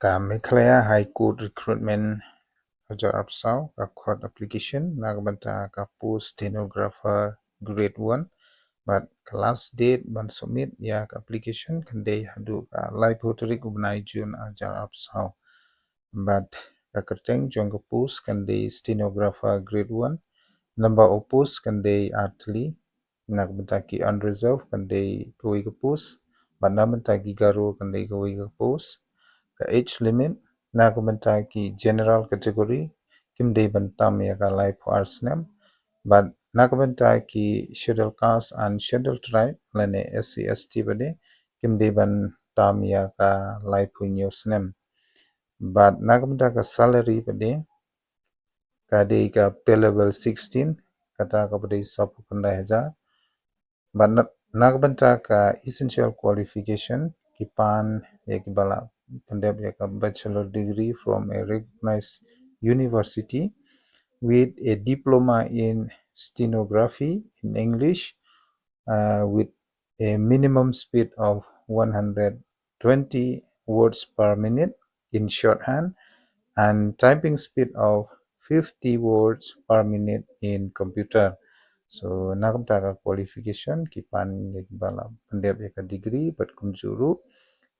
Ka Meghalaya High Court recruitment job apsaw ka court application nagbanta ka post stenographer grade 1 but ka last date ban submit ya ka application kande hadu ka live hotorik ubnai June jar apsaw but ka kerteng jong ka post kande stenographer grade 1 number of post kande artli nagbanta ki unreserved kande koi ka post but nagbanta ki garo kande koi ka post ka age limit nagbanta ki general category kimde bantam ya ka life hours name but nagbanta ki scheduled caste and scheduled tribe lane SC ST bade kimde bantam ya ka life news name but nagbanta ka salary bade ka de ka pay level 16 kata ka bade sapukanda haja but nagbanta ka essential qualification ki pan ya ki bala pandep ya ka bachelor degree from a recognized university with a diploma in stenography in English with a minimum speed of 120 words per minute in shorthand and typing speed of 50 words per minute in computer. So nakamta ka qualification kipan ya kibala pandep ya ka degree but kumjuru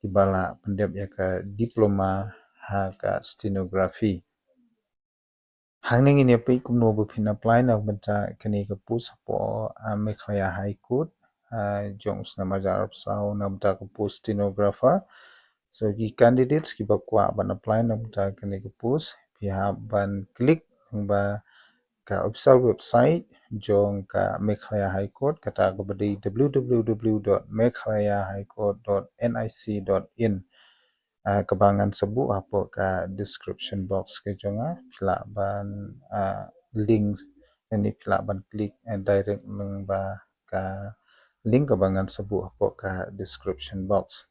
kibala pandep ya ka diploma ha ka stenography. Hangning in a pay kumno bupin apply na banta kani ka post po Meghalaya High Court jongs na majarap sao na banta ka post stenographer. So ki candidates ki bakwa ban apply na banta kani ka post piha ban click ba ka official website jong ka Meghalaya High Court kata ka badi www.meghalayahighcourt.nic.in kebangan sebu apa ka description box ke jonga pila ban link ini pila ban klik direct nang ba ka link kebangan sebu apa ka description box.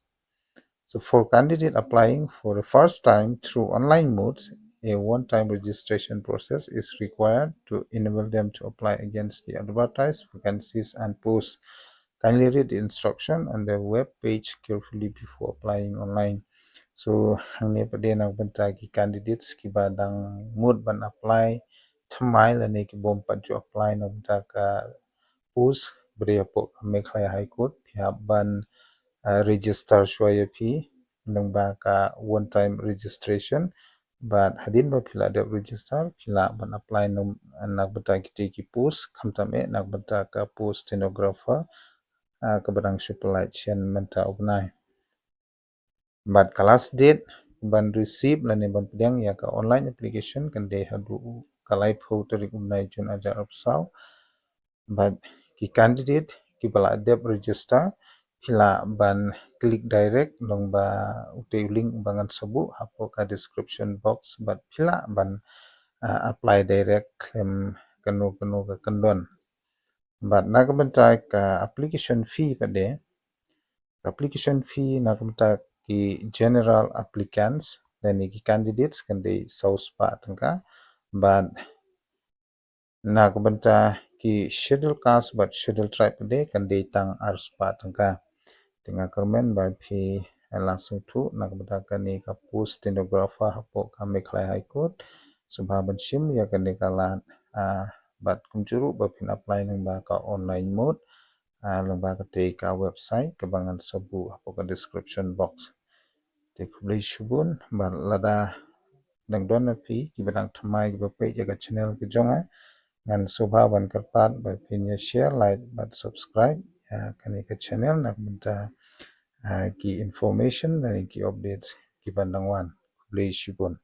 So for candidate applying for the first time through online modes, a one-time registration process is required to enable them to apply against the advertised vacancies and posts. Kindly read the instruction on the web page carefully before applying online. So hangni pade nang banta ki candidates ki badang mood ban apply thymmai lane ki bom paju apply nang banta ka post beri apo Meghalaya High Court pihak ban register shwaya pi nang ba ka one time registration but hadin ba pila ada register pila ban apply nang nak banta ki post khamtame nak banta ka post stenographer kabadang supply chain menta ubnai but class date ban receive lane ban pedang ya ka online application kan de hadu ka live ho tarik ubnai jun ajar apsaw but ki candidate ki bala dep register pila ban click direct long ba utay link bangan sabu hapo ka description box but pila ban apply direct claim kanu ka kandon but nagbanta ka application fee pade application fee nagbanta ki general applicants dan ki candidates kan de sauspa tangka but nagbanta ki schedule caste but schedule tribe de kan de tang arspa tangka tinga kermen ba phi langsung tu nagbanta kani ka post stenographer hapo ka Meghalaya High Court subha ban shim ya kan de kalan but kumjuru ba phin apply nang ba ka online mode lomba ka ka website kebangan sabu hapo ka description box te kubli shubun ba lada nang don pi ki badang thymmai ki ba page ka channel ki jonga ngan subha ban karpat ba phin ya share like but subscribe ya kani ka channel nak benta ki information dan ki updates ki bandang wan kubli shubun